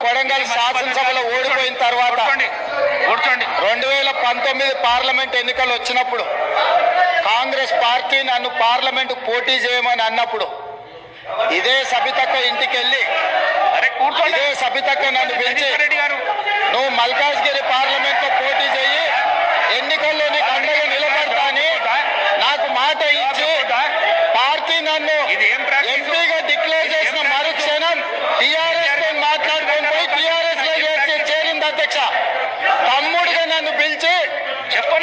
కొడంగల్ శాసనసభలో ఓడిపోయిన తర్వాత 2019 పార్లమెంట్ ఎన్నికలు వచ్చినప్పుడు కాంగ్రెస్ పార్టీ నన్ను పార్లమెంట్ పోటీ చేయమని అన్నప్పుడు ఇదే సబితక్క ఇంటికి వెళ్ళి ఇదే సబితక్క నన్ను పిలిచి నువ్వు మల్కాజ్గిరి పార్లమెంట్ లో పోటీ చేయి, ఎన్నికల్లో నీకు అండగా నిలబడతా అని నాకు మాట ఇచ్చి పార్టీ నన్ను ఎంపీగా డిక్లేర్ చేసిన మరుక్షణం టీఆర్ఎస్ తో మాట్లాడుకొని పోయి టీఆర్ఎస్ లో చేరింది అధ్యక్ష. తమ్ముడిగా నన్ను పిలిచి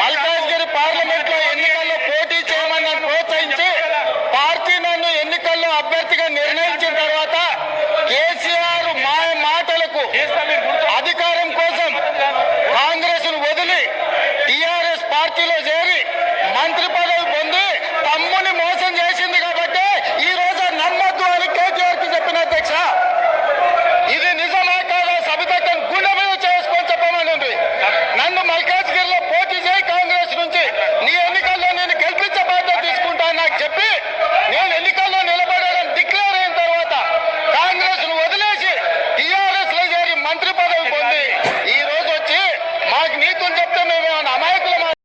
మల్కాజ్గిరి పార్లమెంట్ లో ఎన్నికల్లో పోటీ చేయమని నన్ను ప్రోత్సహించి పార్టీ నన్ను ఎన్నికల్లో అభ్యర్థిగా నిర్ణయించిన తర్వాత కేసీఆర్ మాటలకు అధికారం కోసం కాంగ్రెస్ ను వదిలి టీఆర్ఎస్ పార్టీలో